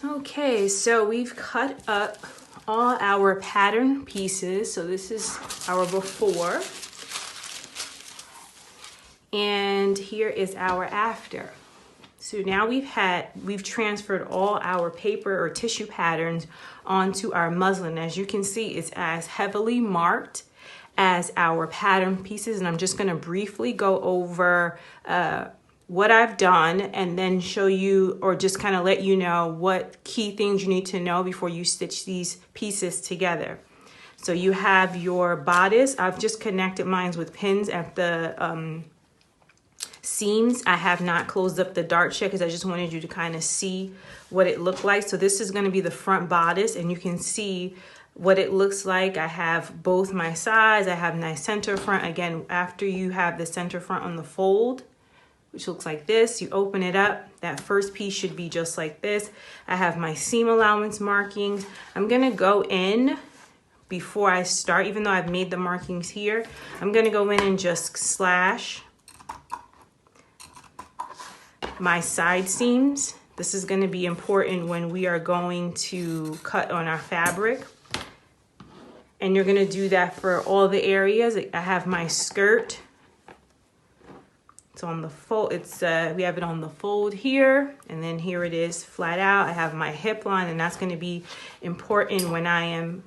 Okay, so we've cut up all our pattern pieces. So this is our before. And here is our after. So now we've transferred all our paper or tissue patterns onto our muslin. As you can see, it's as heavily marked as our pattern pieces. And I'm just gonna briefly go over what I've done and then show you, or just kind of let you know what key things you need to know before you stitch these pieces together. So you have your bodice. I've just connected mine with pins at the seams. I have not closed up the darts yet because I just wanted you to kind of see what it looked like. So this is going to be the front bodice, and you can see what it looks like. I have both my sides. I have my center front. Again, after you have the center front on the fold, which looks like this, you open it up. That first piece should be just like this. I have my seam allowance markings. I'm going to go in before I start, even though I've made the markings here. I'm going to go in and just slash my side seams. This is going to be important when we are going to cut on our fabric. And you're going to do that for all the areas. I have my skirt. It's on the fold. We have it on the fold here, and then here it is flat out. I have my hip line, and that's going to be important when I am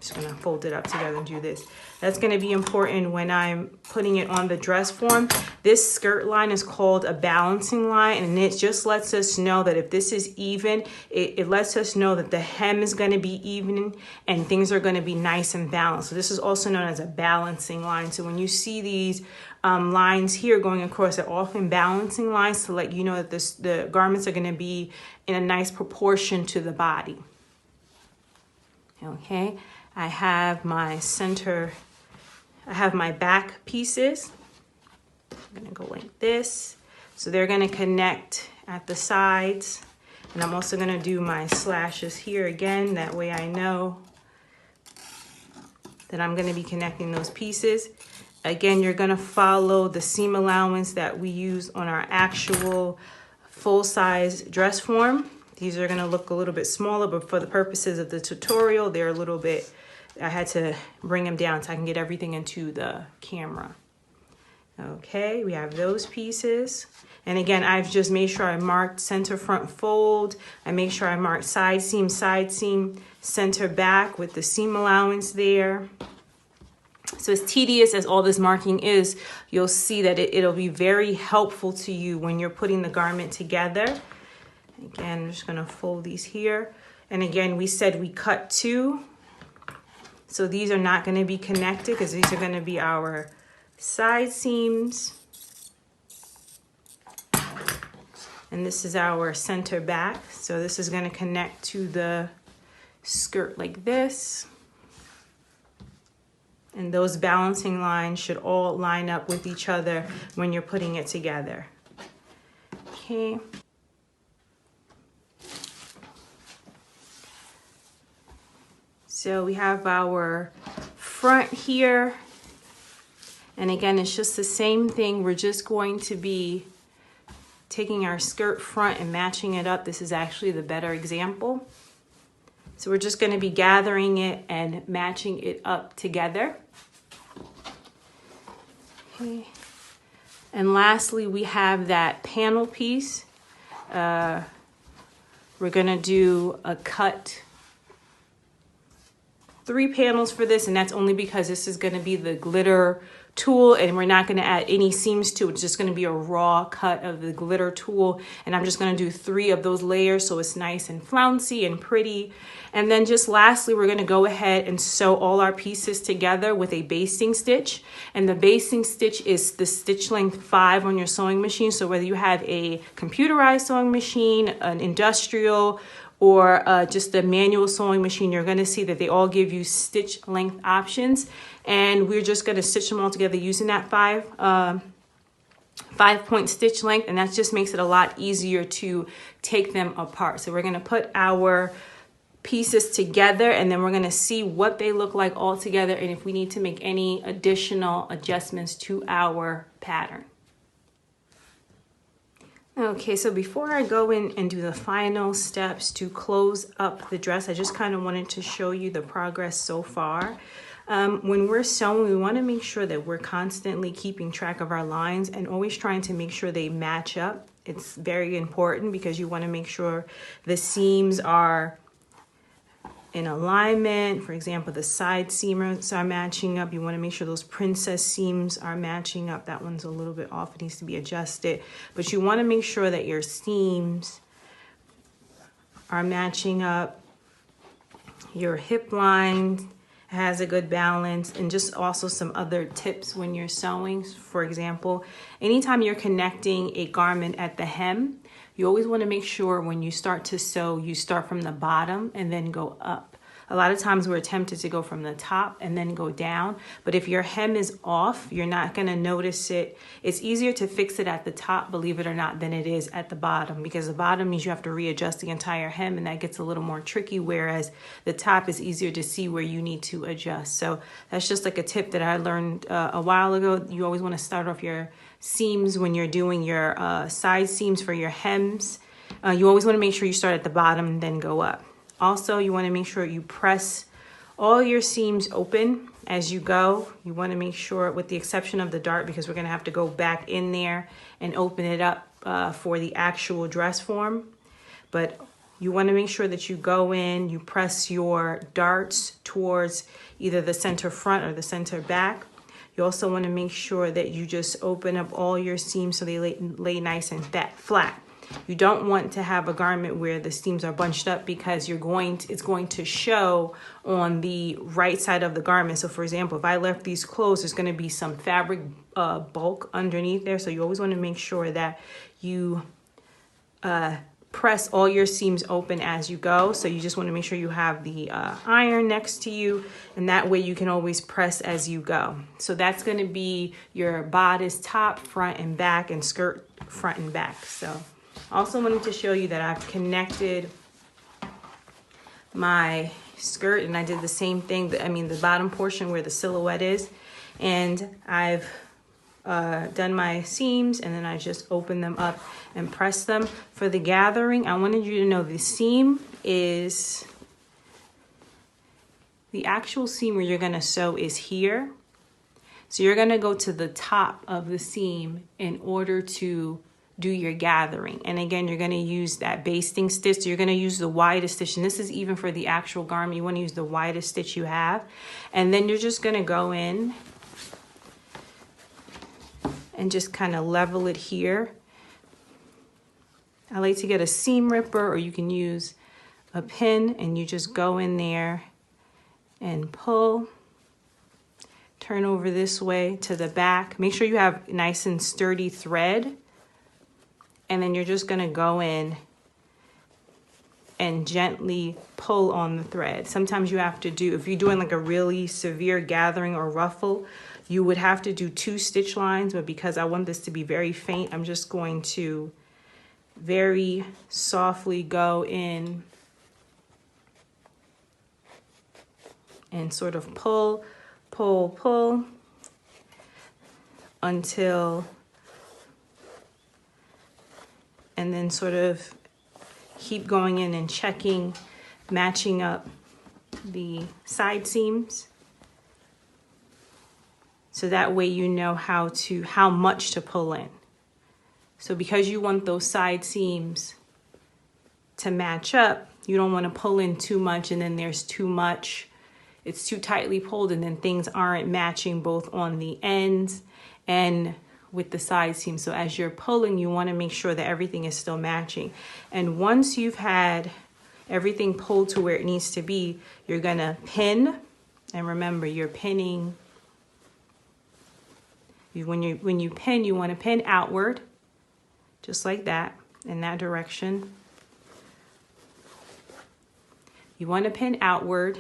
just going to fold it up together and do this. That's going to be important when I'm putting it on the dress form. This skirt line is called a balancing line, and it just lets us know that if this is even, it lets us know that the hem is going to be even and things are going to be nice and balanced. So this is also known as a balancing line. So when you see these lines here going across, they're often balancing lines to let you know that the garments are going to be in a nice proportion to the body. Okay, I have my center, I have my back pieces. I'm gonna go like this. So they're gonna connect at the sides. And I'm also gonna do my slashes here again. That way I know that I'm gonna be connecting those pieces. Again, you're gonna follow the seam allowance that we use on our actual full-size dress form. These are gonna look a little bit smaller, but for the purposes of the tutorial, they're a little bit, I had to bring them down so I can get everything into the camera. Okay, we have those pieces. And again, I've just made sure I marked center front fold. I make sure I marked side seam, center back with the seam allowance there. So as tedious as all this marking is, you'll see that it'll be very helpful to you when you're putting the garment together. Again, I'm just gonna fold these here. And again, we said we cut 2. So these are not gonna be connected because these are gonna be our side seams. And this is our center back. So this is gonna connect to the skirt like this. And those balancing lines should all line up with each other when you're putting it together. Okay. So we have our front here. And again, it's just the same thing. We're just going to be taking our skirt front and matching it up. This is actually the better example. So we're just going to be gathering it and matching it up together. Okay. And lastly, we have that panel piece. We're going to do a cut 3 panels for this, and that's only because this is going to be the glitter tool, and we're not going to add any seams to it. It's just going to be a raw cut of the glitter tool, and I'm just going to do 3 of those layers so it's nice and flouncy and pretty. And then just lastly, we're going to go ahead and sew all our pieces together with a basting stitch, and the basting stitch is the stitch length 5 on your sewing machine. So whether you have a computerized sewing machine, an industrial, or just a manual sewing machine, you're gonna see that they all give you stitch length options. And we're just gonna stitch them all together using that 5-point stitch length, and that just makes it a lot easier to take them apart. So we're gonna put our pieces together, and then we're gonna see what they look like all together and if we need to make any additional adjustments to our pattern. Okay, so before I go in and do the final steps to close up the dress, I just kind of wanted to show you the progress so far. When we're sewing, we want to make sure that we're constantly keeping track of our lines and always trying to make sure they match up. It's very important because you want to make sure the seams are in alignment. For example, the side seams are matching up. You want to make sure those princess seams are matching up. That one's a little bit off, it needs to be adjusted. But you want to make sure that your seams are matching up. Your hip line has a good balance, and just also some other tips when you're sewing. For example, anytime you're connecting a garment at the hem, you always want to make sure when you start to sew, you start from the bottom and then go up. A lot of times we're tempted to go from the top and then go down, but if your hem is off, you're not going to notice it. It's easier to fix it at the top, believe it or not, than it is at the bottom, because the bottom means you have to readjust the entire hem, and that gets a little more tricky, whereas the top is easier to see where you need to adjust. So that's just like a tip that I learned a while ago. You always want to start off your seams when you're doing your side seams for your hems. You always want to make sure you start at the bottom and then go up. Also, you want to make sure you press all your seams open as you go. You want to make sure, with the exception of the dart, because we're going to have to go back in there and open it up for the actual dress form. But you want to make sure that you go in, you press your darts towards either the center front or the center back. You also want to make sure that you just open up all your seams so they lay nice and flat. You don't want to have a garment where the seams are bunched up, because it's going to show on the right side of the garment. So for example, if I left these closed, there's going to be some fabric bulk underneath there. So you always want to make sure that you press all your seams open as you go. So you just want to make sure you have the iron next to you, and that way you can always press as you go. So that's going to be your bodice, top, front and back, and skirt front and back. So also wanted to show you that I've connected my skirt, and I did the same thing. The bottom portion where the silhouette is, and I've done my seams, and then I just open them up and press them. For the gathering, I wanted you to know the seam is, the actual seam where you're going to sew is here. So you're going to go to the top of the seam in order to do your gathering. And again, you're going to use that basting stitch. So you're going to use the widest stitch, and this is even for the actual garment. You want to use the widest stitch you have, and then you're just going to go in and just kind of level it here. I like to get a seam ripper, or you can use a pin, and you just go in there and pull, turn over this way to the back. Make sure you have nice and sturdy thread. And then you're just going to go in and gently pull on the thread. Sometimes you have to do, if you're doing like a really severe gathering or ruffle, you would have to do 2 stitch lines. But because I want this to be very faint, I'm just going to very softly go in and sort of pull, pull, pull until, and then sort of keep going in and checking, matching up the side seams. So that way you know how much to pull in. So because you want those side seams to match up, you don't want to pull in too much and then there's too much. It's too tightly pulled and then things aren't matching both on the ends and with the side seam. So as you're pulling, you want to make sure that everything is still matching. And once you've had everything pulled to where it needs to be, you're going to pin. And remember, you're pinning. When you pin, you want to pin outward, just like that, in that direction. You want to pin outward.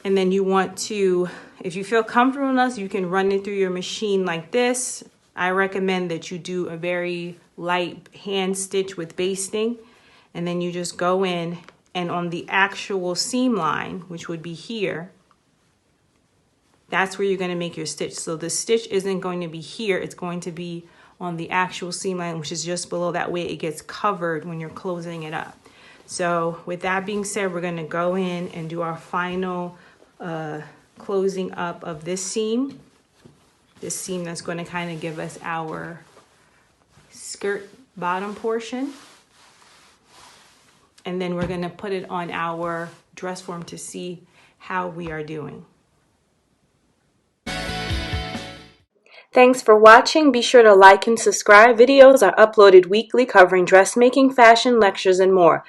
And then you want to, if you feel comfortable enough, you can run it through your machine like this. I recommend that you do a very light hand stitch with basting. And then you just go in and on the actual seam line, which would be here, that's where you're going to make your stitch. So the stitch isn't going to be here. It's going to be on the actual seam line, which is just below. That way it gets covered when you're closing it up. So with that being said, we're going to go in and do our final closing up of this seam that's going to kind of give us our skirt bottom portion. And then we're going to put it on our dress form to see how we are doing. Thanks for watching. Be sure to like and subscribe. Videos are uploaded weekly covering dressmaking, fashion, lectures, and more.